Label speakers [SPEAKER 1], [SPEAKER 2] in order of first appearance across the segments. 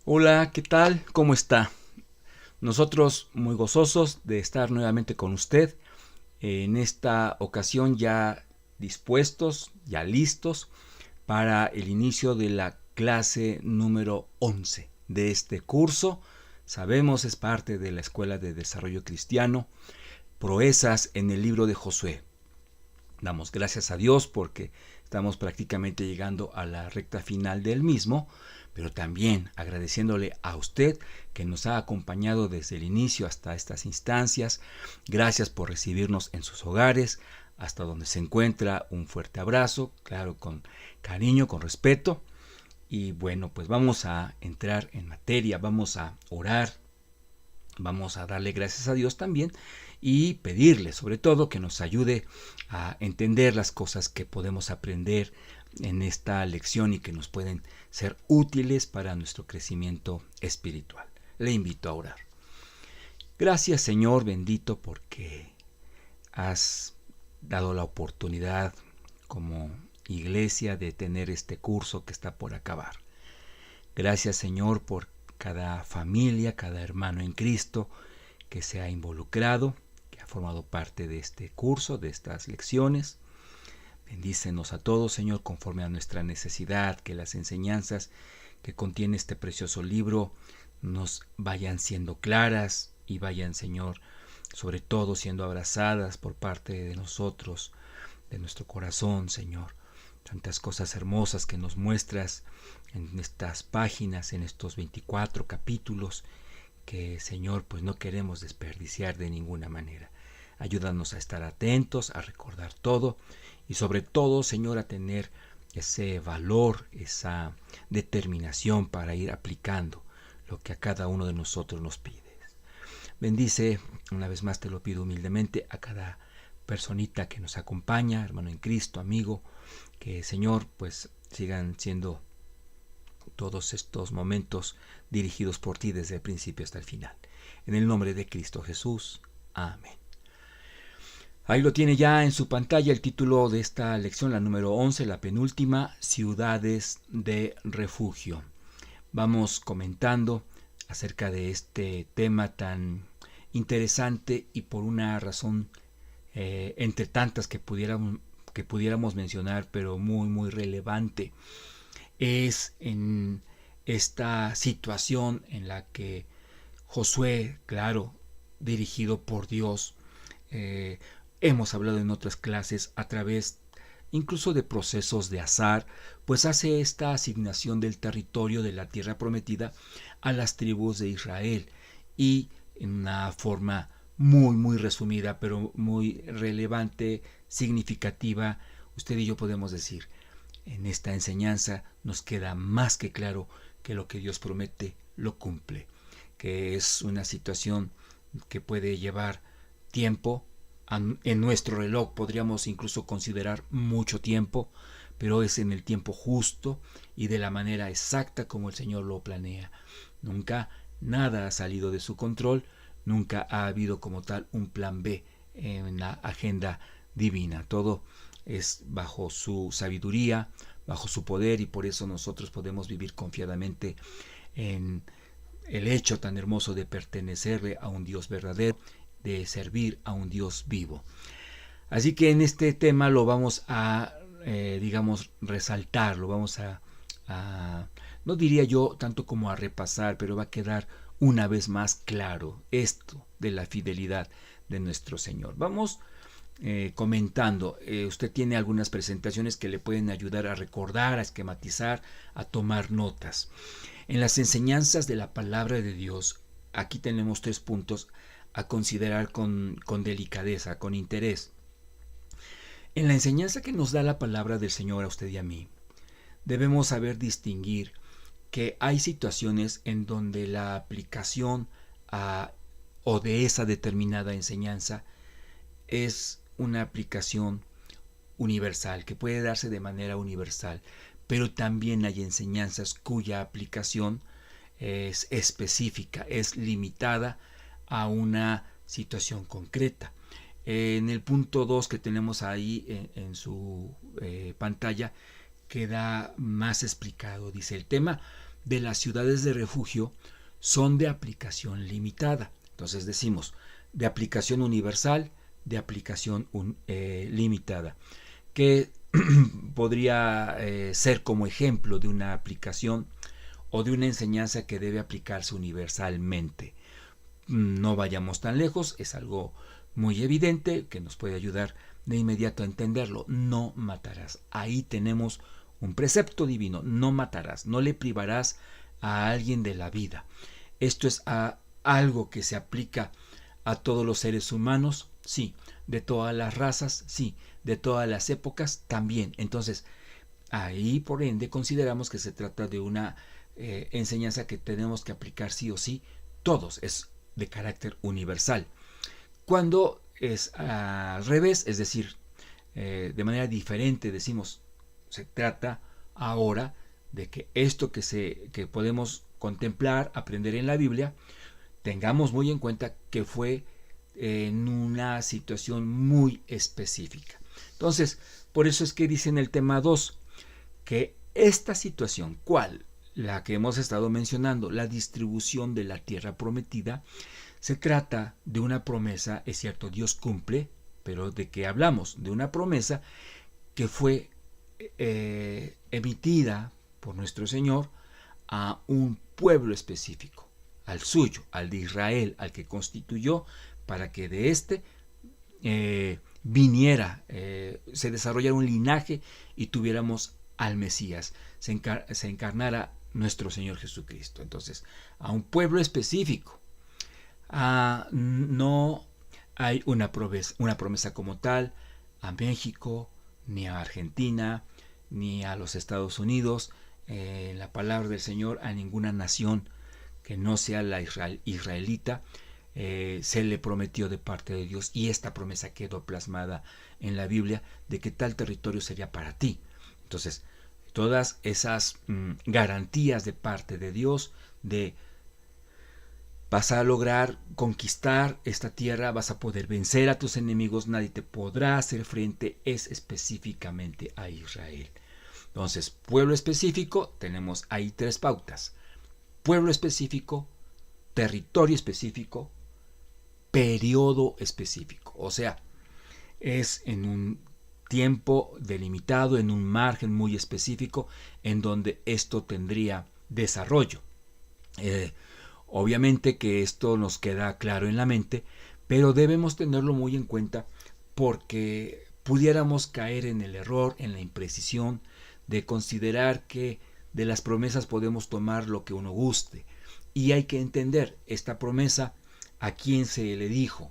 [SPEAKER 1] Hola, ¿qué tal? ¿Cómo está? Nosotros muy gozosos de estar nuevamente con usted, en esta ocasión ya dispuestos, ya listos para el inicio de la clase número 11 de este curso. Sabemos es parte de la Escuela de Desarrollo Cristiano, Proezas en el libro de Josué. Damos gracias a Dios porque estamos prácticamente llegando a la recta final del mismo, pero también agradeciéndole a usted que nos ha acompañado desde el inicio hasta estas instancias. Gracias por recibirnos en sus hogares, hasta donde se encuentra. Un fuerte abrazo, claro, con cariño, con respeto. Y bueno, pues vamos a entrar en materia, vamos a orar, vamos a darle gracias a Dios también y pedirle sobre todo que nos ayude a entender las cosas que podemos aprender en esta lección y que nos pueden ser útiles para nuestro crecimiento espiritual. Le invito a orar. Gracias, Señor bendito, porque has dado la oportunidad como iglesia de tener este curso que está por acabar. Gracias, Señor, por cada familia, cada hermano en Cristo que se ha involucrado, que ha formado parte de este curso, de estas lecciones. Bendícenos a todos, Señor, conforme a nuestra necesidad, que las enseñanzas que contiene este precioso libro nos vayan siendo claras y vayan, Señor, sobre todo siendo abrazadas por parte de nosotros, de nuestro corazón, Señor. Tantas cosas hermosas que nos muestras en estas páginas, en estos 24 capítulos, que, Señor, pues no queremos desperdiciar de ninguna manera. Ayúdanos a estar atentos, a recordar todo y sobre todo, Señor, a tener ese valor, esa determinación para ir aplicando lo que a cada uno de nosotros nos pides. Bendice, una vez más te lo pido humildemente, a cada personita que nos acompaña, hermano en Cristo, amigo, que, Señor, pues sigan siendo todos estos momentos dirigidos por ti desde el principio hasta el final. En el nombre de Cristo Jesús. Amén. Ahí lo tiene ya en su pantalla el título de esta lección, la número 11, la penúltima, Ciudades de Refugio. Vamos comentando acerca de este tema tan interesante y por una razón entre tantas que pudiéramos mencionar, pero muy relevante. Es en esta situación en la que Josué, claro, dirigido por Dios, eh, hemos hablado en otras clases a través incluso de procesos de azar, pues hace esta asignación del territorio de la tierra prometida a las tribus de Israel y en una forma muy resumida, pero muy relevante, significativa, usted y yo podemos decir, en esta enseñanza nos queda más que claro que lo que Dios promete lo cumple, que es una situación que puede llevar tiempo, en nuestro reloj podríamos incluso considerar mucho tiempo, pero es en el tiempo justo y de la manera exacta como el Señor lo planea. Nunca nada ha salido de su control, nunca ha habido como tal un plan B en la agenda divina. Todo es bajo su sabiduría, bajo su poder, y por eso nosotros podemos vivir confiadamente en el hecho tan hermoso de pertenecerle a un Dios verdadero, de servir a un Dios vivo. Así que en este tema lo vamos a, digamos, resaltar, lo vamos a, no diría yo tanto como a repasar, pero va a quedar una vez más claro esto de la fidelidad de nuestro Señor. Vamos comentando. Usted tiene algunas presentaciones que le pueden ayudar a recordar, a esquematizar, a tomar notas. En las enseñanzas de la palabra de Dios, aquí tenemos 3 puntos a considerar con delicadeza, con interés. En la enseñanza que nos da la palabra del Señor a usted y a mí, debemos saber distinguir que hay situaciones en donde la aplicación o de esa determinada enseñanza es una aplicación universal, que puede darse de manera universal, pero también hay enseñanzas cuya aplicación es específica, es limitada a una situación concreta. En el punto 2 que tenemos ahí en su pantalla queda más explicado. Dice: el tema de las ciudades de refugio son de aplicación limitada. Entonces decimos de aplicación universal, de aplicación limitada, que podría ser como ejemplo de una aplicación o de una enseñanza que debe aplicarse universalmente. No vayamos tan lejos, es algo muy evidente que nos puede ayudar de inmediato a entenderlo. No matarás. Ahí tenemos un precepto divino. No matarás, no le privarás a alguien de la vida. Esto es algo que se aplica a todos los seres humanos, sí. De todas las razas, sí. De todas las épocas, también. Entonces, ahí por ende consideramos que se trata de una enseñanza que tenemos que aplicar sí o sí todos. Es de carácter universal. Cuando es al revés, es decir, de manera diferente, decimos, se trata ahora de que esto que podemos contemplar, aprender en la Biblia, tengamos muy en cuenta que fue en una situación muy específica. Entonces, por eso es que dice en el tema 2 que esta situación, ¿cuál? La que hemos estado mencionando, la distribución de la tierra prometida, se trata de una promesa, es cierto, Dios cumple, pero ¿de qué hablamos? De una promesa que fue emitida por nuestro Señor a un pueblo específico, al suyo, al de Israel, al que constituyó para que de éste viniera, se desarrollara un linaje y tuviéramos al Mesías, se encarnara nuestro Señor Jesucristo. Entonces, a un pueblo específico. No hay una promesa como tal a México, ni a Argentina, ni a los Estados Unidos, la palabra del Señor a ninguna nación que no sea la israelita, se le prometió de parte de Dios, y esta promesa quedó plasmada en la Biblia de que tal territorio sería para ti. Entonces, todas esas garantías de parte de Dios de vas a lograr conquistar esta tierra, vas a poder vencer a tus enemigos, nadie te podrá hacer frente, es específicamente a Israel. Entonces, pueblo específico, tenemos ahí 3 pautas. Pueblo específico, territorio específico, periodo específico. O sea, es en un tiempo delimitado, en un margen muy específico, en donde esto tendría desarrollo. Obviamente que esto nos queda claro en la mente, pero debemos tenerlo muy en cuenta porque pudiéramos caer en el error, en la imprecisión de considerar que de las promesas podemos tomar lo que uno guste. Y hay que entender esta promesa, a quién se le dijo,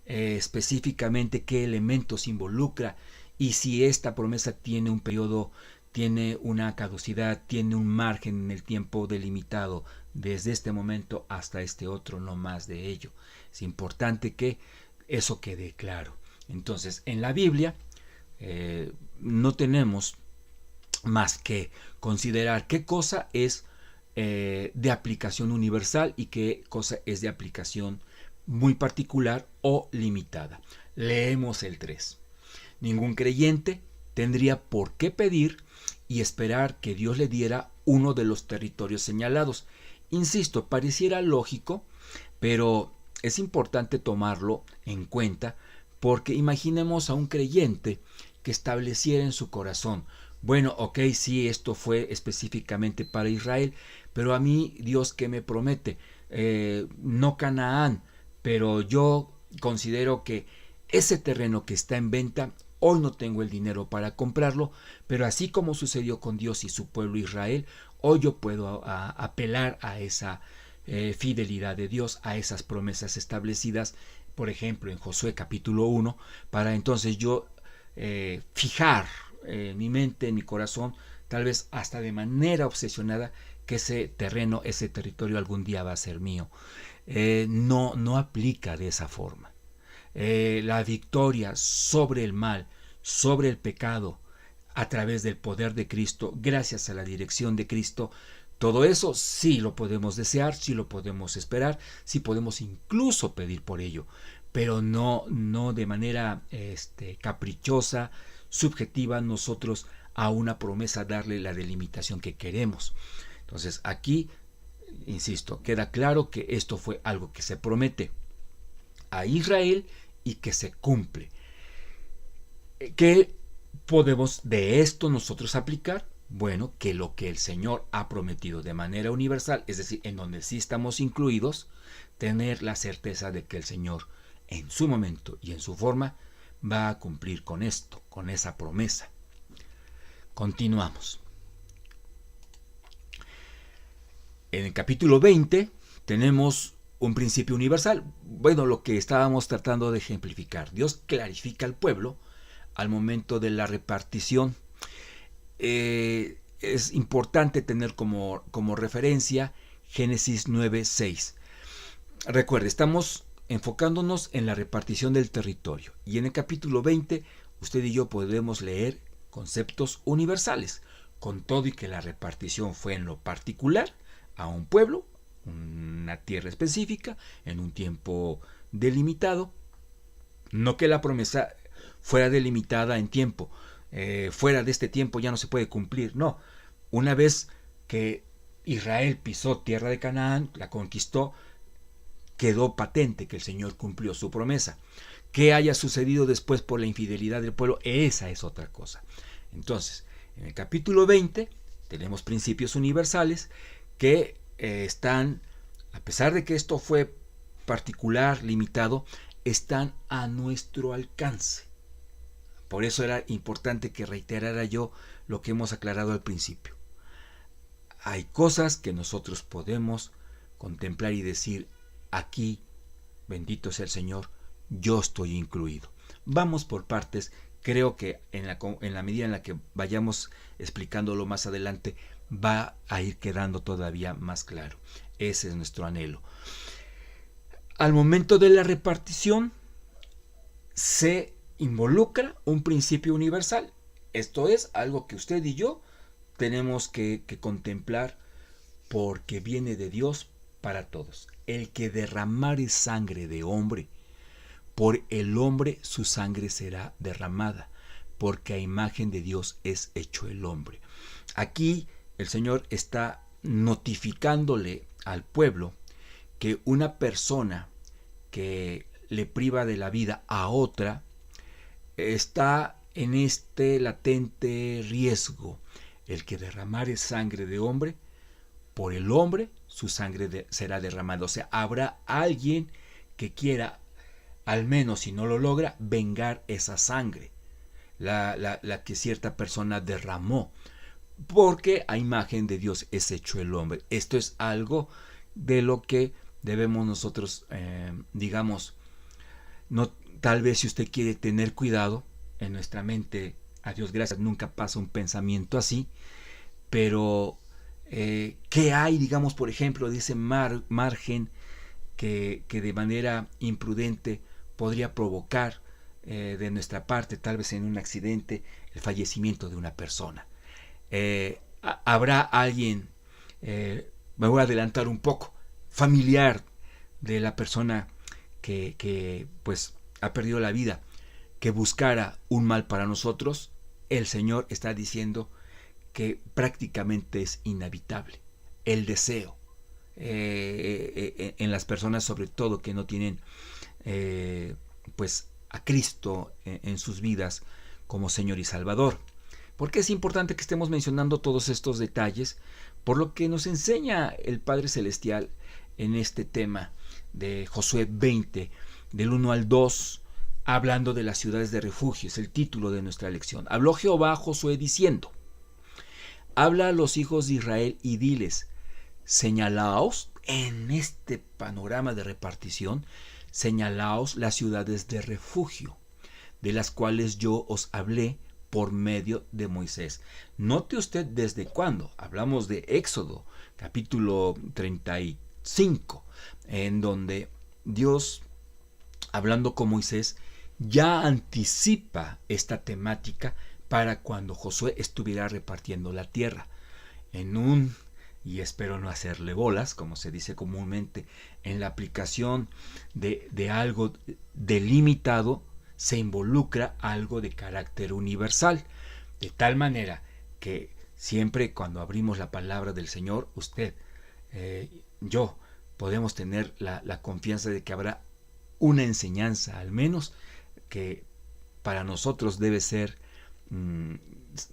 [SPEAKER 1] específicamente qué elementos involucra, y si esta promesa tiene un periodo, tiene una caducidad, tiene un margen en el tiempo delimitado, desde este momento hasta este otro, no más de ello. Es importante que eso quede claro. Entonces, en la Biblia no tenemos más que considerar qué cosa es de aplicación universal y qué cosa es de aplicación muy particular o limitada. Leemos el 3. Ningún creyente tendría por qué pedir y esperar que Dios le diera uno de los territorios señalados. Insisto, pareciera lógico, pero es importante tomarlo en cuenta porque imaginemos a un creyente que estableciera en su corazón, bueno, ok, sí, esto fue específicamente para Israel, pero a mí Dios, ¿qué me promete? No Canaán, pero yo considero que ese terreno que está en venta, hoy no tengo el dinero para comprarlo, pero así como sucedió con Dios y su pueblo Israel, hoy yo puedo apelar a esa fidelidad de Dios, a esas promesas establecidas, por ejemplo en Josué capítulo 1, para entonces yo fijar en mi mente, en mi corazón, tal vez hasta de manera obsesionada, que ese terreno, ese territorio algún día va a ser mío. No aplica de esa forma. La victoria sobre el mal, sobre el pecado, a través del poder de Cristo, gracias a la dirección de Cristo, todo eso sí lo podemos desear, sí lo podemos esperar, sí podemos incluso pedir por ello, pero no de manera caprichosa, subjetiva, nosotros a una promesa darle la delimitación que queremos. Entonces aquí, insisto, queda claro que esto fue algo que se promete a Israel y que se cumple. ¿Qué podemos de esto nosotros aplicar? Bueno, que lo que el Señor ha prometido de manera universal, es decir, en donde sí estamos incluidos, tener la certeza de que el Señor en su momento y en su forma va a cumplir con esto, con esa promesa. Continuamos. En el capítulo 20 tenemos un principio universal. Bueno, lo que estábamos tratando de ejemplificar. Dios clarifica al pueblo al momento de la repartición. Es importante tener como referencia Génesis 9:6. Recuerde, estamos enfocándonos en la repartición del territorio. Y en el capítulo 20, usted y yo podemos leer conceptos universales, con todo y que la repartición fue en lo particular a un pueblo, una tierra específica, en un tiempo delimitado. No que la promesa fuera delimitada en tiempo, fuera de este tiempo ya no se puede cumplir. No, una vez que Israel pisó tierra de Canaán, la conquistó, quedó patente que el Señor cumplió su promesa. ¿Qué haya sucedido después por la infidelidad del pueblo? Esa es otra cosa. Entonces, en el capítulo 20 tenemos principios universales que están, a pesar de que esto fue particular, limitado, están a nuestro alcance. Por eso era importante que reiterara yo lo que hemos aclarado al principio. Hay cosas que nosotros podemos contemplar y decir, aquí, bendito sea el Señor, yo estoy incluido. Vamos por partes. Creo que en la medida en la que vayamos explicándolo más adelante, va a ir quedando todavía más claro. Ese es nuestro anhelo. Al momento de la repartición, se involucra un principio universal. Esto es algo que usted y yo tenemos que contemplar, porque viene de Dios para todos. El que derramare sangre de hombre, por el hombre su sangre será derramada, porque a imagen de Dios es hecho el hombre. Aquí el Señor está notificándole al pueblo que una persona que le priva de la vida a otra está en este latente riesgo. El que derramare sangre de hombre, por el hombre su sangre será derramada. O sea, habrá alguien que quiera, al menos si no lo logra, vengar esa sangre, la que cierta persona derramó, porque a imagen de Dios es hecho el hombre. Esto es algo de lo que debemos nosotros, digamos, no, tal vez si usted quiere tener cuidado, en nuestra mente, a Dios gracias, nunca pasa un pensamiento así, pero ¿qué hay, digamos, por ejemplo, de ese margen que de manera imprudente podría provocar de nuestra parte, tal vez en un accidente, el fallecimiento de una persona? Habrá alguien, me voy a adelantar un poco, familiar de la persona que pues ha perdido la vida, que buscara un mal para nosotros. El Señor está diciendo que prácticamente es inevitable el deseo en las personas, sobre todo que no tienen pues a Cristo en sus vidas como Señor y Salvador. Porque es importante que estemos mencionando todos estos detalles, por lo que nos enseña el Padre Celestial en este tema de Josué 20, del 1 al 2, hablando de las ciudades de refugio. Es el título de nuestra lección. Habló Jehová a Josué diciendo: habla a los hijos de Israel y diles, señalaos en este panorama de repartición, señalaos las ciudades de refugio, de las cuales yo os hablé por medio de Moisés. Note usted desde cuándo. Hablamos de Éxodo, capítulo 35, en donde Dios, hablando con Moisés, ya anticipa esta temática para cuando Josué estuviera repartiendo la tierra. Y espero no hacerle bolas, como se dice comúnmente, en la aplicación de algo delimitado, se involucra algo de carácter universal, de tal manera que Siempre cuando abrimos la palabra del Señor, usted, yo, podemos tener la confianza de que habrá una enseñanza, al menos, que para nosotros debe ser,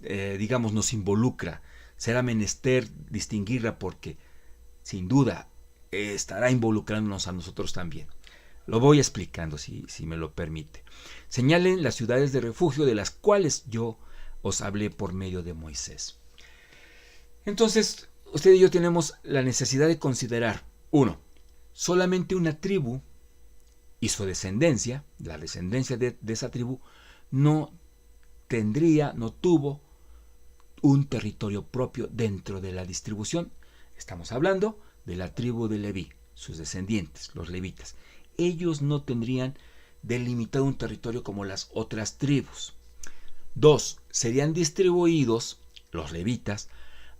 [SPEAKER 1] digamos, nos involucra. Será menester distinguirla porque, sin duda, estará involucrándonos a nosotros también. Lo voy explicando, si me lo permite. Señalen las ciudades de refugio de las cuales yo os hablé por medio de Moisés. Entonces, usted y yo tenemos la necesidad de considerar, uno, solamente una tribu y su descendencia, la descendencia de esa tribu, no tuvo un territorio propio dentro de la distribución. Estamos hablando de la tribu de Leví, sus descendientes, los levitas. Ellos no tendrían delimitado un territorio como las otras tribus. Dos, serían distribuidos, los levitas,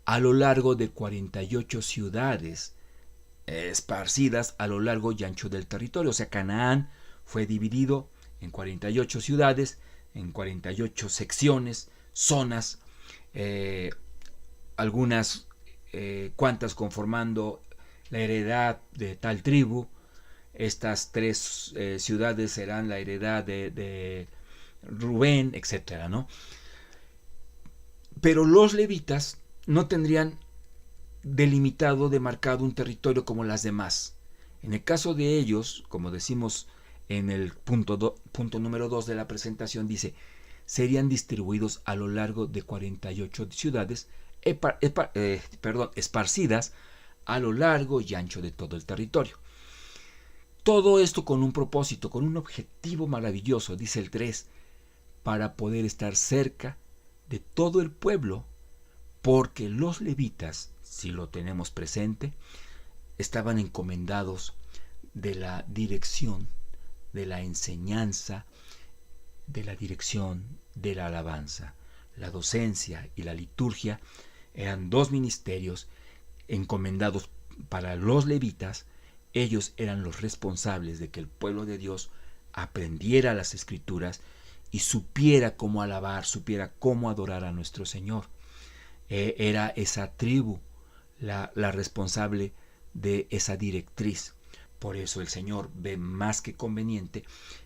[SPEAKER 1] a lo largo de 48 ciudades esparcidas a lo largo y ancho del territorio. O sea, Canaán fue dividido en 48 ciudades, en 48 secciones, zonas, algunas cuantas conformando la heredad de tal tribu. Estas tres ciudades serán la heredad de Rubén, etcétera, ¿no? Pero los levitas no tendrían delimitado, demarcado un territorio como las demás. En el caso de ellos, como decimos en el punto número 2 de la presentación, dice, serían distribuidos a lo largo de 48 ciudades, esparcidas a lo largo y ancho de todo el territorio. Todo esto con un propósito, con un objetivo maravilloso, dice el 3, para poder estar cerca de todo el pueblo, porque los levitas, si lo tenemos presente, estaban encomendados de la dirección, de la enseñanza, de la dirección, de la alabanza. La docencia y la liturgia eran dos ministerios encomendados para los levitas. Ellos eran los responsables de que el pueblo de Dios aprendiera las escrituras y supiera cómo alabar, supiera cómo adorar a nuestro Señor. Era esa tribu la responsable de esa directriz. Por eso el Señor ve más que conveniente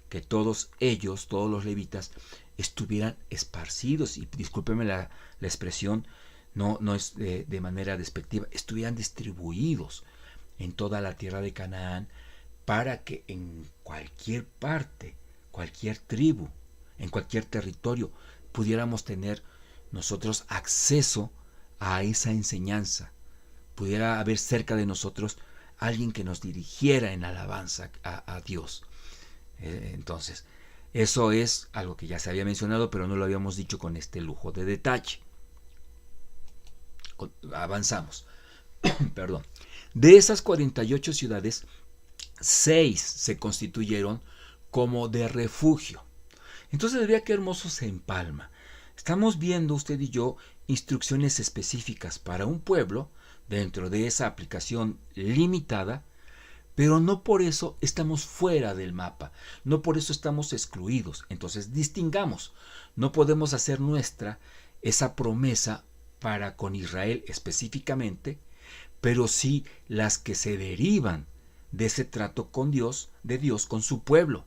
[SPEAKER 1] que todos ellos, todos los levitas, estuvieran esparcidos, y discúlpeme la expresión, no es de manera despectiva, estuvieran distribuidos en toda la tierra de Canaán, para que en cualquier parte, cualquier tribu, en cualquier territorio, pudiéramos tener nosotros acceso a esa enseñanza. Pudiera haber cerca de nosotros alguien que nos dirigiera en alabanza a Dios. Entonces, eso es algo que ya se había mencionado, pero no lo habíamos dicho con este lujo de detalle. Avanzamos. Perdón. De esas 48 ciudades, 6 se constituyeron como de refugio. Entonces, vea qué hermoso se empalma. Estamos viendo usted y yo instrucciones específicas para un pueblo dentro de esa aplicación limitada, pero no por eso estamos fuera del mapa, no por eso estamos excluidos. Entonces distingamos, no podemos hacer nuestra esa promesa para con Israel específicamente, pero sí las que se derivan de ese trato con Dios, de Dios con su pueblo.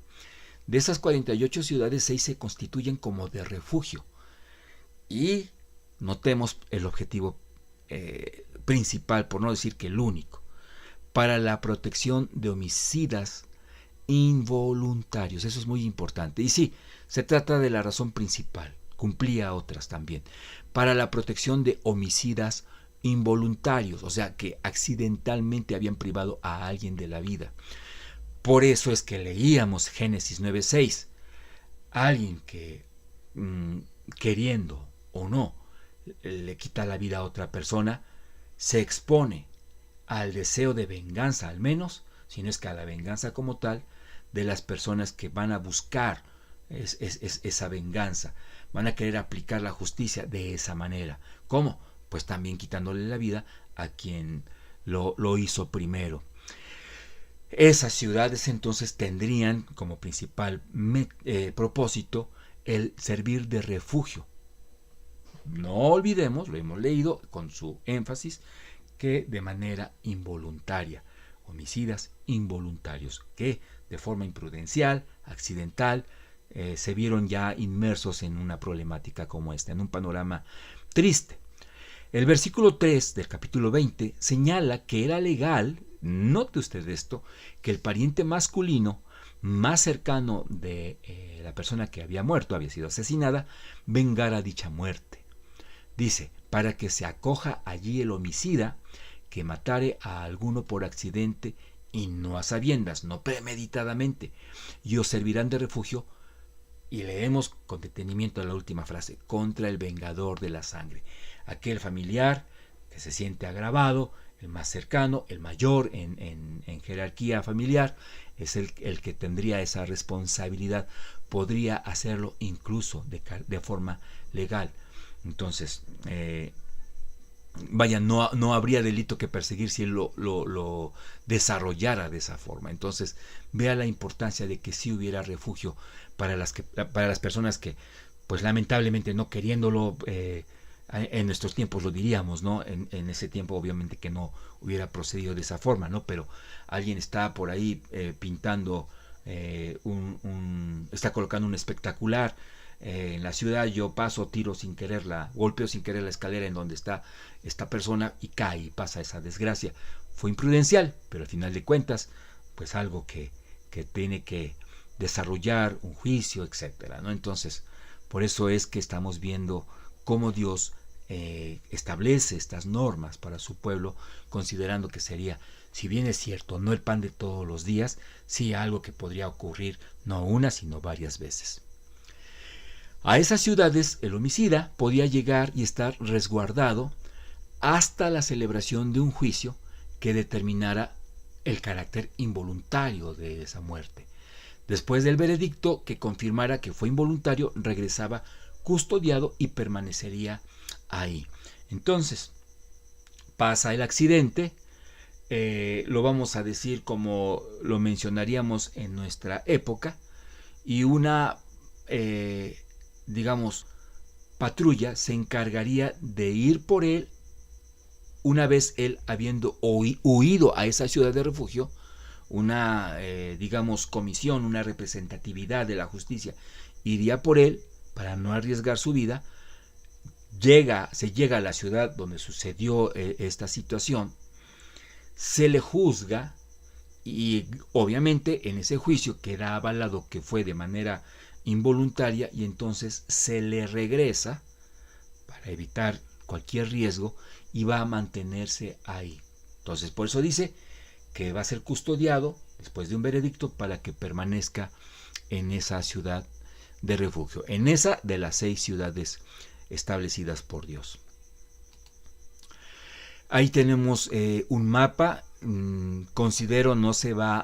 [SPEAKER 1] De esas 48 ciudades, 6 se constituyen como de refugio. Y notemos el objetivo principal, por no decir que el único, para la protección de homicidas involuntarios. Eso es muy importante. Y sí, se trata de la razón principal, cumplía otras también. Para la protección de homicidas involuntarios, o sea, que accidentalmente habían privado a alguien de la vida. Por eso es que leíamos Génesis 9:6. Alguien que queriendo o no le quita la vida a otra persona, se expone al deseo de venganza, al menos, si no es que a la venganza como tal, de las personas que van a buscar esa venganza, van a querer aplicar la justicia de esa manera. ¿Cómo? Pues también quitándole la vida a quien lo hizo primero. Esas ciudades entonces tendrían como principal propósito el servir de refugio No olvidemos, lo hemos leído con su énfasis, que de manera involuntaria, homicidas involuntarios, que de forma imprudencial, accidental, se vieron ya inmersos en una problemática como esta, en un panorama triste. El versículo 3 del capítulo 20 señala que era legal, note usted esto, que el pariente masculino más cercano de la persona que había muerto, había sido asesinada, vengara dicha muerte. Dice, para que se acoja allí el homicida que matare a alguno por accidente y no a sabiendas, no premeditadamente, y os servirán de refugio. Y leemos con detenimiento la última frase, contra el vengador de la sangre. Aquel familiar que se siente agravado, el más cercano, el mayor en jerarquía familiar, es el que tendría esa responsabilidad. Podría hacerlo incluso de forma legal. Entonces, vaya, no habría delito que perseguir si él lo desarrollara de esa forma. Entonces, vea la importancia de que sí hubiera refugio para las personas que, pues lamentablemente, no queriéndolo, en nuestros tiempos lo diríamos, ¿no? En ese tiempo obviamente que no hubiera procedido de esa forma, ¿no? Pero alguien está por ahí pintando, está colocando un espectacular en la ciudad, yo paso, tiro sin quererla, golpeo sin querer la escalera en donde está esta persona y cae y pasa esa desgracia. Fue imprudencial, pero al final de cuentas, pues algo que tiene que desarrollar un juicio, etcétera, ¿no? Entonces, por eso es que estamos viendo cómo Dios establece estas normas para su pueblo, considerando que sería, si bien es cierto, no el pan de todos los días, sí algo que podría ocurrir no una, sino varias veces. A esas ciudades el homicida podía llegar y estar resguardado hasta la celebración de un juicio que determinara el carácter involuntario de esa muerte. Después del veredicto que confirmara que fue involuntario, regresaba custodiado y permanecería ahí. Entonces, pasa el accidente, lo vamos a decir como lo mencionaríamos en nuestra época, y una, digamos, patrulla se encargaría de ir por él una vez él habiendo huido a esa ciudad de refugio. Una, digamos, comisión, una representatividad de la justicia iría por él para no arriesgar su vida. Se llega a la ciudad donde sucedió esta situación, se le juzga y obviamente en ese juicio queda avalado que fue de manera involuntaria y entonces se le regresa para evitar cualquier riesgo y va a mantenerse ahí. Entonces por eso dice que va a ser custodiado después de un veredicto para que permanezca en esa ciudad de refugio, en esa de las 6 ciudades establecidas por Dios. Ahí tenemos un mapa, considero no se va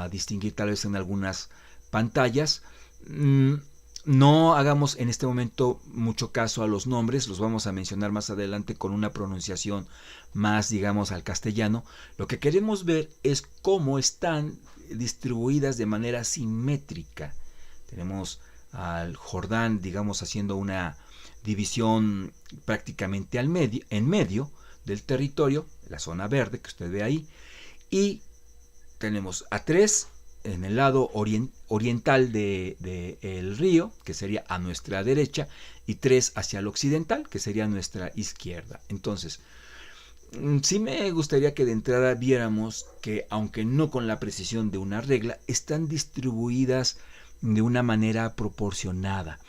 [SPEAKER 1] a distinguir tal vez en algunas pantallas. No hagamos en este momento mucho caso a los nombres, los vamos a mencionar más adelante con una pronunciación más, digamos, al castellano. Lo que queremos ver es cómo están distribuidas de manera simétrica. Tenemos al Jordán, digamos, haciendo una división prácticamente en medio del territorio, la zona verde que usted ve ahí, y tenemos a 3 en el lado oriental del río, que sería a nuestra derecha, y 3 hacia el occidental, que sería a nuestra izquierda. Entonces, sí me gustaría que de entrada viéramos que, aunque no con la precisión de una regla, están distribuidas de una manera proporcionada.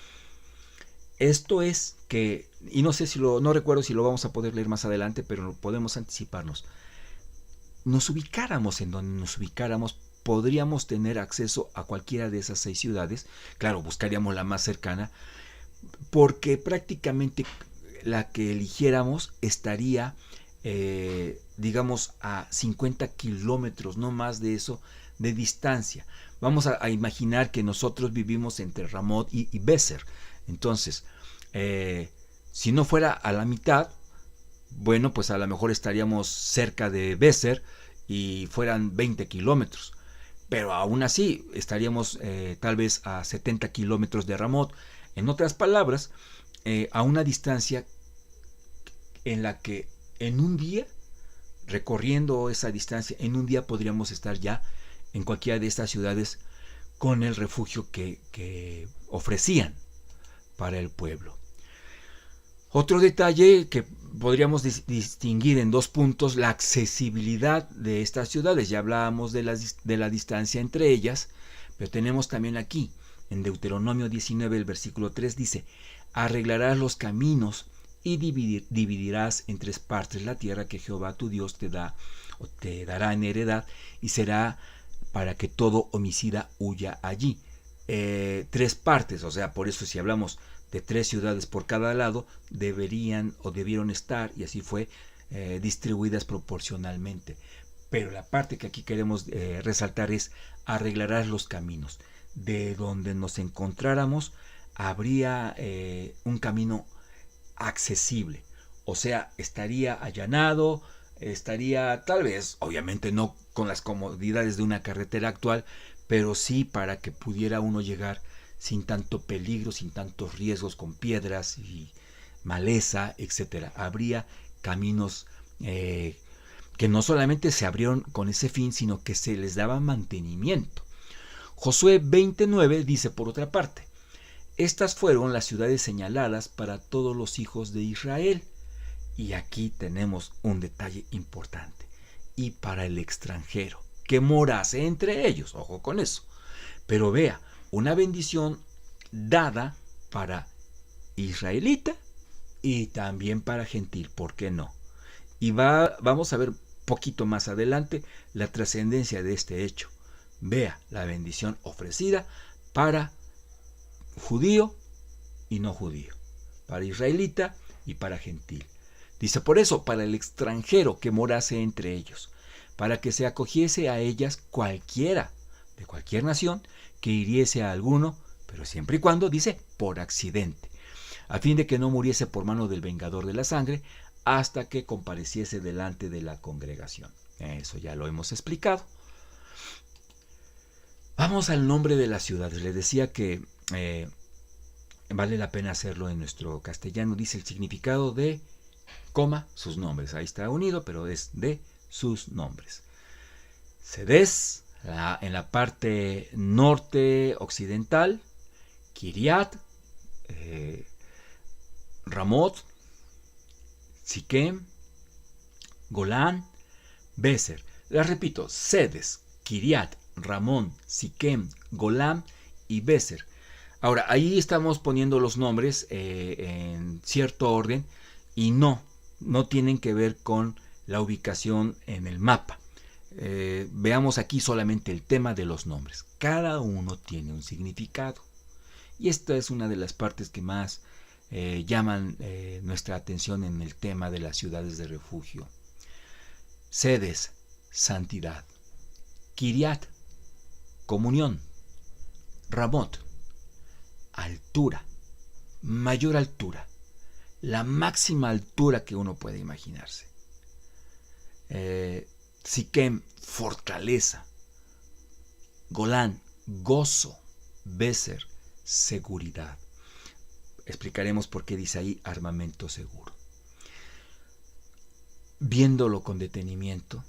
[SPEAKER 1] Esto es que, y no sé no recuerdo si lo vamos a poder leer más adelante, pero podemos anticiparnos. Nos ubicáramos en donde nos ubicáramos, podríamos tener acceso a cualquiera de esas 6 ciudades. Claro, buscaríamos la más cercana, porque prácticamente la que eligiéramos estaría, digamos, a 50 kilómetros, no más de eso, de distancia. Vamos a imaginar que nosotros vivimos entre Ramot y Bézer. Entonces, si no fuera a la mitad, bueno, pues a lo mejor estaríamos cerca de Bézer y fueran 20 kilómetros. Pero aún así estaríamos tal vez a 70 kilómetros de Ramot. En otras palabras, a una distancia en la que en un día, recorriendo esa distancia, en un día podríamos estar ya en cualquiera de estas ciudades con el refugio que ofrecían para el pueblo. Otro detalle que podríamos distinguir en 2 puntos: la accesibilidad de estas ciudades. Ya hablábamos de la distancia entre ellas, pero tenemos también aquí, en Deuteronomio 19, el versículo 3 dice: arreglarás los caminos y dividirás en 3 partes la tierra que Jehová tu Dios te dará en heredad, y será para que todo homicida huya allí. 3 partes, o sea, por eso si hablamos de 3 ciudades por cada lado, debieron estar, y así fue, distribuidas proporcionalmente. Pero la parte que aquí queremos resaltar es: arreglarás los caminos. De donde nos encontráramos habría un camino accesible, o sea, estaría allanado, estaría tal vez, obviamente no con las comodidades de una carretera actual, pero sí para que pudiera uno llegar sin tanto peligro, sin tantos riesgos con piedras y maleza, etcétera. Habría caminos que no solamente se abrieron con ese fin, sino que se les daba mantenimiento. Josué 29 dice, por otra parte: estas fueron las ciudades señaladas para todos los hijos de Israel. Y aquí tenemos un detalle importante: y para el extranjero que morase entre ellos. Ojo con eso. Pero vea, una bendición dada para israelita y también para gentil, ¿por qué no? Y vamos a ver poquito más adelante la trascendencia de este hecho. Vea la bendición ofrecida para judío y no judío, para israelita y para gentil. Dice, por eso, para el extranjero que morase entre ellos, para que se acogiese a ellas cualquiera de cualquier nación que hiriese a alguno, pero siempre y cuando, dice, por accidente, a fin de que no muriese por mano del vengador de la sangre, hasta que compareciese delante de la congregación. Eso ya lo hemos explicado. Vamos al nombre de las ciudades. Les decía que vale la pena hacerlo en nuestro castellano. Dice el significado de, sus nombres. Ahí está unido, pero es de sus nombres. Cedes, en la parte norte occidental. Kiriat, Ramot, Siquem, Golán, Beser. Les repito: Cedes, Kiriat, Ramón, Siquem, Golán y Beser. Ahora, ahí estamos poniendo los nombres en cierto orden y no tienen que ver con la ubicación en el mapa. Veamos aquí solamente el tema de los nombres. Cada uno tiene un significado. Y esta es una de las partes que más llaman nuestra atención en el tema de las ciudades de refugio. Cedes, santidad. Kiriat, comunión. Ramot, altura, mayor altura, la máxima altura que uno puede imaginarse. Siquem, fortaleza. Golán, gozo. Beser, seguridad. Explicaremos por qué dice ahí armamento seguro. Viéndolo con detenimiento,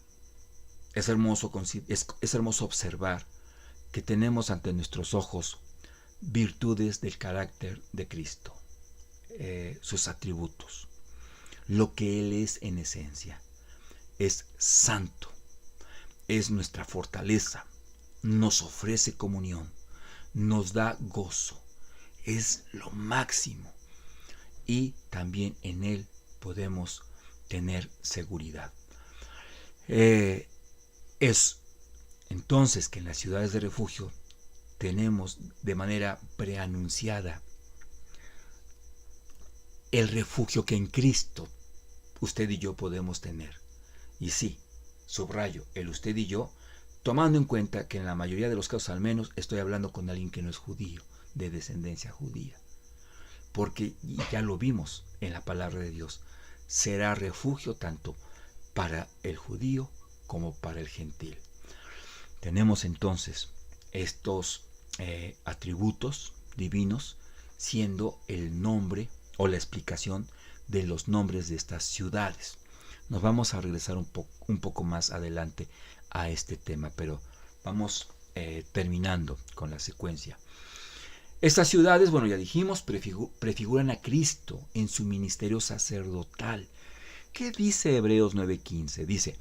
[SPEAKER 1] es hermoso observar que tenemos ante nuestros ojos virtudes del carácter de Cristo, sus atributos, lo que Él es en esencia. Es santo, es nuestra fortaleza, nos ofrece comunión, nos da gozo, es lo máximo, y también en Él podemos tener seguridad. Es entonces que en las ciudades de refugio tenemos de manera preanunciada el refugio que en Cristo usted y yo podemos tener. Y sí, subrayo el usted y yo, tomando en cuenta que en la mayoría de los casos al menos estoy hablando con alguien que no es judío, de descendencia judía. Porque ya lo vimos en la palabra de Dios, será refugio tanto para el judío como para el gentil. Tenemos entonces estos atributos divinos, siendo el nombre o la explicación de los nombres de estas ciudades. Nos vamos a regresar un poco más adelante a este tema, pero vamos terminando con la secuencia. Estas ciudades, bueno, ya dijimos, prefiguran a Cristo en su ministerio sacerdotal. ¿Qué dice Hebreos 9:15? Dice,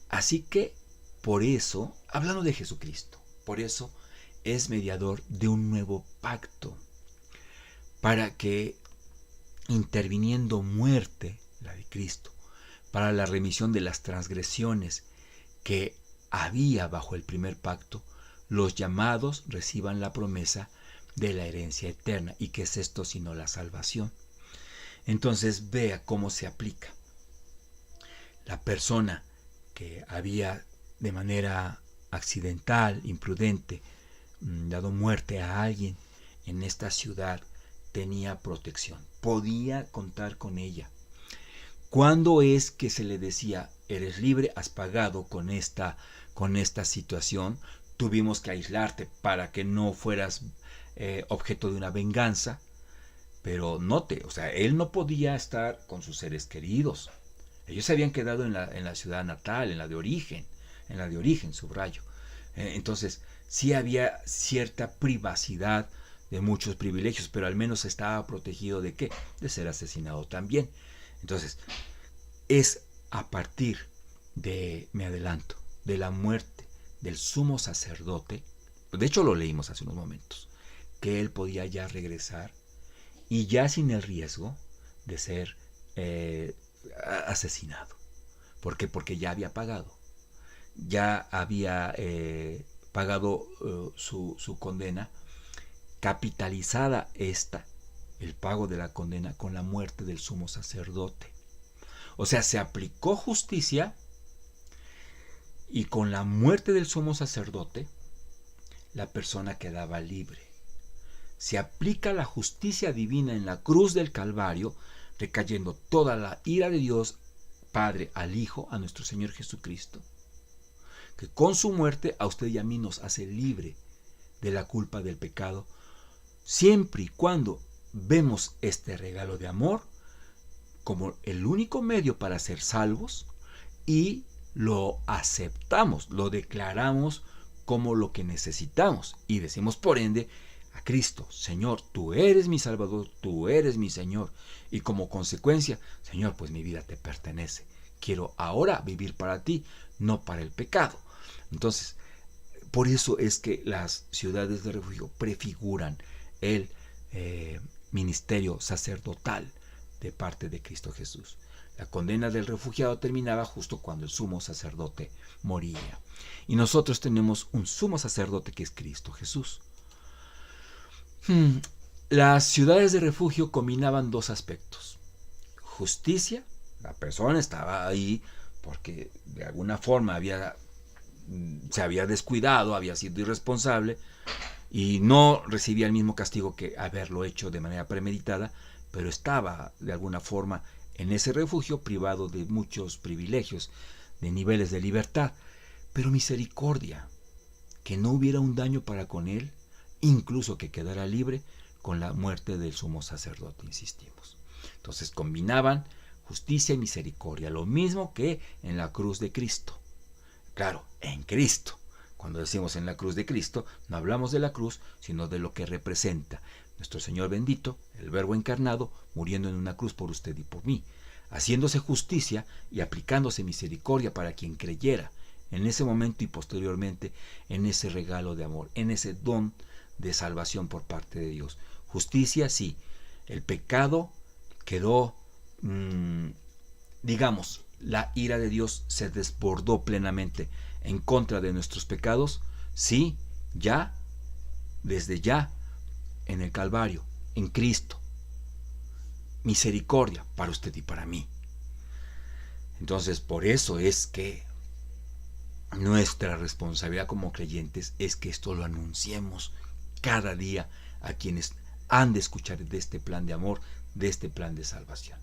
[SPEAKER 1] así que por eso, hablando de Jesucristo, por eso es mediador de un nuevo pacto, para que, interviniendo muerte, la de Cristo, para la remisión de las transgresiones que había bajo el primer pacto, los llamados reciban la promesa de la herencia eterna. ¿Y qué es esto sino la salvación? Entonces vea cómo se aplica. La persona que había de manera accidental, imprudente, dado muerte a alguien en esta ciudad, tenía protección, podía contar con ella. ¿Cuándo es que se le decía, eres libre, has pagado con esta situación? Tuvimos que aislarte para que no fueras objeto de una venganza. Pero note, o sea, él no podía estar con sus seres queridos. Ellos se habían quedado en la ciudad natal, en la de origen, subrayo. Entonces, sí había cierta privacidad de muchos privilegios, pero al menos estaba protegido ¿de qué? De ser asesinado también. Entonces, es a partir de, me adelanto, de la muerte del sumo sacerdote, de hecho lo leímos hace unos momentos, que él podía ya regresar y ya sin el riesgo de ser asesinado. ¿Por qué? Porque ya había pagado. Ya había pagado su condena, capitalizada el pago de la condena con la muerte del sumo sacerdote. O sea, se aplicó justicia y con la muerte del sumo sacerdote, la persona quedaba libre. Se aplica la justicia divina en la cruz del Calvario, recayendo toda la ira de Dios Padre al Hijo, a nuestro Señor Jesucristo, que con su muerte a usted y a mí nos hace libre de la culpa del pecado, siempre y cuando vemos este regalo de amor como el único medio para ser salvos y lo aceptamos, lo declaramos como lo que necesitamos y decimos por ende a Cristo, Señor, tú eres mi Salvador, tú eres mi Señor, y como consecuencia, Señor, pues mi vida te pertenece, quiero ahora vivir para ti, no para el pecado. Entonces, por eso es que las ciudades de refugio prefiguran el ministerio sacerdotal de parte de Cristo Jesús. La condena del refugiado terminaba justo cuando el sumo sacerdote moría. Y nosotros tenemos un sumo sacerdote que es Cristo Jesús. Las ciudades de refugio combinaban dos aspectos. Justicia, la persona estaba ahí porque de alguna forma se había descuidado, había sido irresponsable y no recibía el mismo castigo que haberlo hecho de manera premeditada, pero estaba de alguna forma en ese refugio privado de muchos privilegios, de niveles de libertad, pero misericordia, que no hubiera un daño para con él, incluso que quedara libre con la muerte del sumo sacerdote, insistimos. Entonces combinaban justicia y misericordia, lo mismo que en la cruz de Cristo. Claro, en Cristo. Cuando decimos en la cruz de Cristo, no hablamos de la cruz, sino de lo que representa nuestro Señor bendito, el Verbo encarnado, muriendo en una cruz por usted y por mí, haciéndose justicia y aplicándose misericordia para quien creyera en ese momento y posteriormente en ese regalo de amor, en ese don de salvación por parte de Dios. Justicia, sí. El pecado quedó, digamos, la ira de Dios se desbordó plenamente en contra de nuestros pecados, sí, ya, desde ya, en el Calvario, en Cristo. Misericordia para usted y para mí. Entonces, por eso es que nuestra responsabilidad como creyentes es que esto lo anunciemos cada día a quienes han de escuchar de este plan de amor, de este plan de salvación.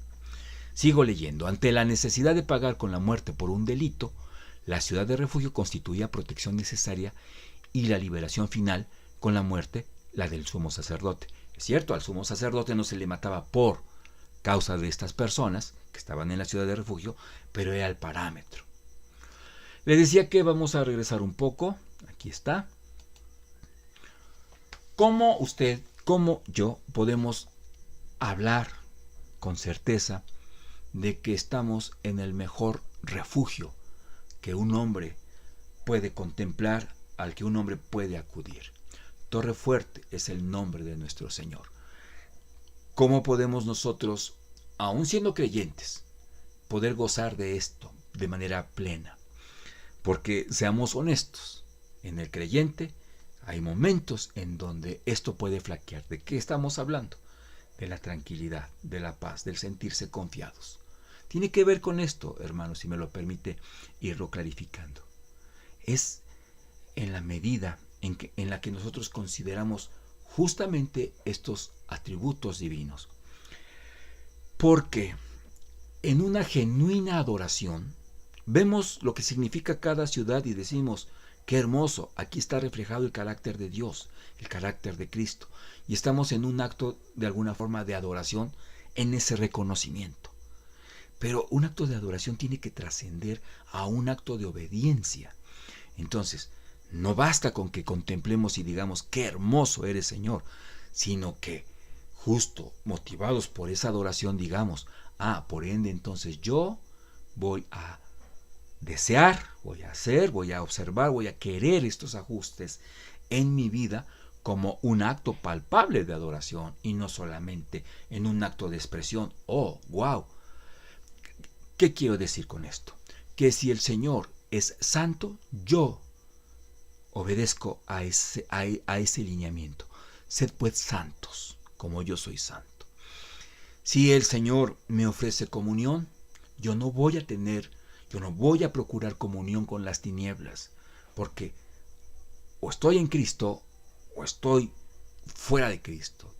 [SPEAKER 1] Sigo leyendo. Ante la necesidad de pagar con la muerte por un delito, la ciudad de refugio constituía protección necesaria y la liberación final con la muerte, la del sumo sacerdote. Es cierto, al sumo sacerdote no se le mataba por causa de estas personas que estaban en la ciudad de refugio, pero era el parámetro. Les decía que vamos a regresar un poco. Aquí está. ¿Cómo usted, cómo yo podemos hablar con certeza de que estamos en el mejor refugio que un hombre puede contemplar, al que un hombre puede acudir? Torre Fuerte es el nombre de nuestro Señor. ¿Cómo podemos nosotros, aun siendo creyentes, poder gozar de esto de manera plena? Porque seamos honestos, en el creyente hay momentos en donde esto puede flaquear. ¿De qué estamos hablando? De la tranquilidad, de la paz, del sentirse confiados. Tiene que ver con esto, hermanos, si me lo permite irlo clarificando. Es en la medida en la que nosotros consideramos justamente estos atributos divinos. Porque en una genuina adoración vemos lo que significa cada ciudad y decimos, qué hermoso, aquí está reflejado el carácter de Dios, el carácter de Cristo. Y estamos en un acto de alguna forma de adoración en ese reconocimiento. Pero un acto de adoración tiene que trascender a un acto de obediencia. Entonces, no basta con que contemplemos y digamos, qué hermoso eres, Señor, sino que justo motivados por esa adoración digamos, por ende entonces yo voy a desear, voy a hacer, voy a observar, voy a querer estos ajustes en mi vida como un acto palpable de adoración y no solamente en un acto de expresión. ¡Oh, wow! ¿Qué quiero decir con esto? Que si el Señor es santo, yo obedezco a ese lineamiento. Sed pues santos, como yo soy santo. Si el Señor me ofrece comunión, yo no voy a procurar comunión con las tinieblas, porque o estoy en Cristo o estoy fuera de Cristo.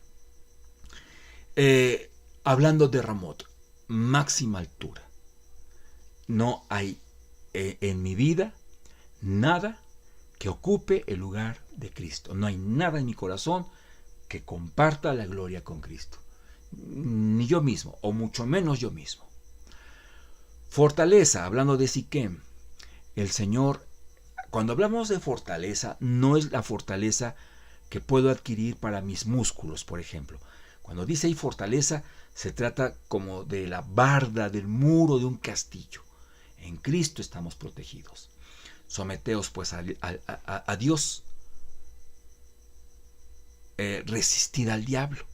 [SPEAKER 1] Hablando de Ramot, máxima altura. No hay en mi vida nada que ocupe el lugar de Cristo. No hay nada en mi corazón que comparta la gloria con Cristo. Ni yo mismo, o mucho menos yo mismo. Fortaleza, hablando de Siquem, el Señor, cuando hablamos de fortaleza, no es la fortaleza que puedo adquirir para mis músculos, por ejemplo. Cuando dice ahí fortaleza, se trata como de la barda, del muro de un castillo. En Cristo estamos protegidos. Someteos pues a Dios, resistid al diablo,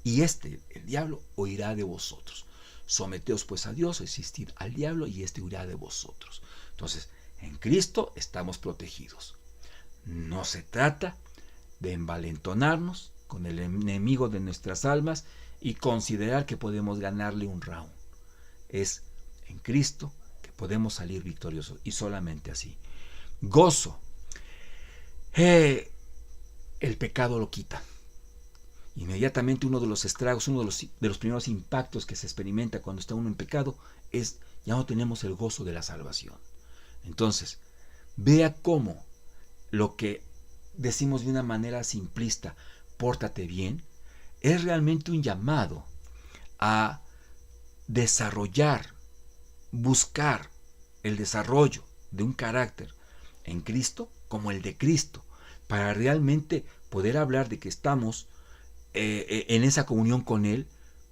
[SPEAKER 1] y el diablo huirá de vosotros. Someteos pues a Dios, resistid al diablo, y huirá de vosotros. Entonces, en Cristo estamos protegidos. No se trata de envalentonarnos con el enemigo de nuestras almas y considerar que podemos ganarle un round. Es en Cristo que podemos salir victoriosos, y solamente así. Gozo. El pecado lo quita. Inmediatamente uno de los estragos, uno de los primeros impactos que se experimenta cuando está uno en pecado es ya no tenemos el gozo de la salvación. Entonces, vea cómo lo que decimos de una manera simplista, pórtate bien, es realmente un llamado a desarrollar, buscar el desarrollo de un carácter en Cristo como el de Cristo, para realmente poder hablar de que estamos en esa comunión con Él,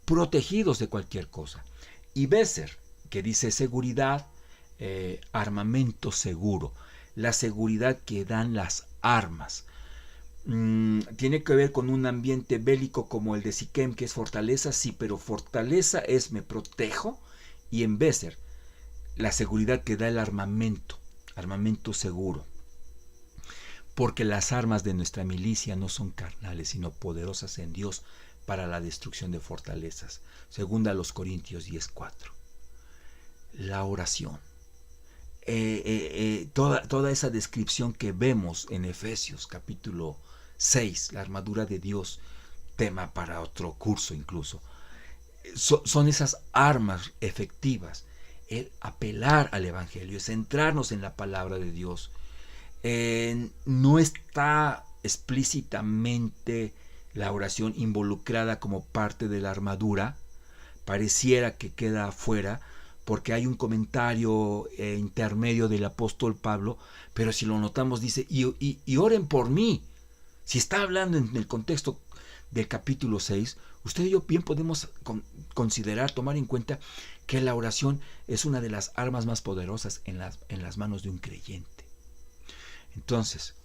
[SPEAKER 1] protegidos de cualquier cosa. Y Besser, que dice seguridad, armamento seguro, la seguridad que dan las armas. Tiene que ver con un ambiente bélico como el de Siquem, que es fortaleza, sí, pero fortaleza es me protejo, y en Besser, la seguridad que da el armamento seguro. Porque las armas de nuestra milicia no son carnales, sino poderosas en Dios para la destrucción de fortalezas. Segunda a los Corintios 10:4. La oración. Toda esa descripción que vemos en Efesios capítulo 6, la armadura de Dios, tema para otro curso incluso. Son esas armas efectivas. El apelar al Evangelio, centrarnos en la palabra de Dios. No está explícitamente la oración involucrada como parte de la armadura, pareciera que queda afuera, porque hay un comentario intermedio del apóstol Pablo, pero si lo notamos dice, y oren por mí. Si está hablando en el contexto del capítulo 6, usted y yo bien podemos considerar, tomar en cuenta que la oración es una de las armas más poderosas en las manos de un creyente. Entonces,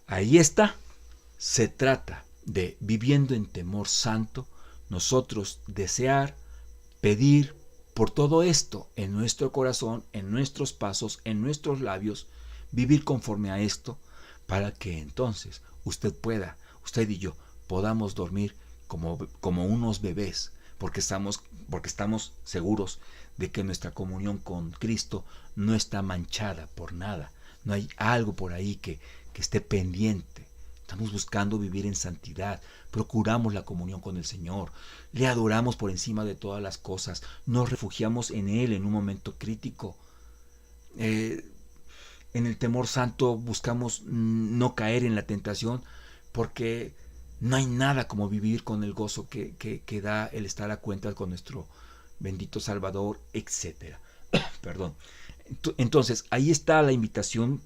[SPEAKER 1] ahí está. Se trata de, viviendo en temor santo, nosotros desear, pedir por todo esto en nuestro corazón, en nuestros pasos, en nuestros labios, vivir conforme a esto, para que entonces usted y yo, podamos dormir como unos bebés, porque estamos seguros de que nuestra comunión con Cristo no está manchada por nada. No hay algo por ahí que esté pendiente. Estamos buscando vivir en santidad, procuramos la comunión con el Señor, le adoramos por encima de todas las cosas, nos refugiamos en Él en un momento crítico. En el temor santo buscamos no caer en la tentación, porque no hay nada como vivir con el gozo que da el estar a cuentas con nuestro bendito Salvador, etc. Perdón. Entonces, ahí está la invitación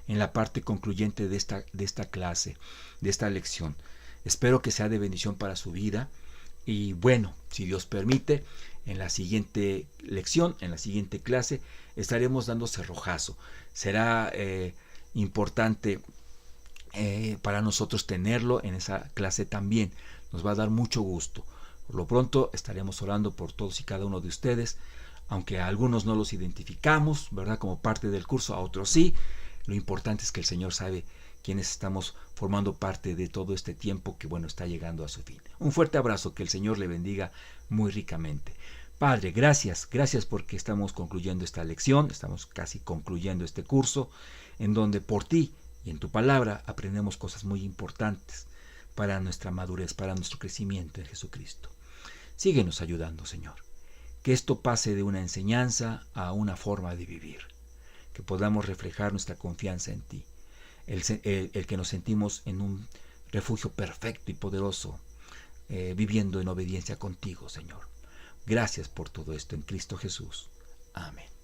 [SPEAKER 1] en la parte concluyente de esta clase, de esta lección. Espero que sea de bendición para su vida. Y bueno, si Dios permite, en la siguiente lección, en la siguiente clase, estaremos dando cerrojazo. Será importante para nosotros tenerlo en esa clase también. Nos va a dar mucho gusto. Por lo pronto estaremos orando por todos y cada uno de ustedes, aunque a algunos no los identificamos, ¿verdad?, como parte del curso, a otros sí. Lo importante es que el Señor sabe quiénes estamos formando parte de todo este tiempo que, bueno, está llegando a su fin. Un fuerte abrazo, que el Señor le bendiga muy ricamente. Padre, gracias porque estamos concluyendo esta lección, estamos casi concluyendo este curso, en donde por ti y en tu palabra aprendemos cosas muy importantes para nuestra madurez, para nuestro crecimiento en Jesucristo. Síguenos ayudando, Señor. Que esto pase de una enseñanza a una forma de vivir. Que podamos reflejar nuestra confianza en ti. El que nos sentimos en un refugio perfecto y poderoso, viviendo en obediencia contigo, Señor. Gracias por todo esto en Cristo Jesús. Amén.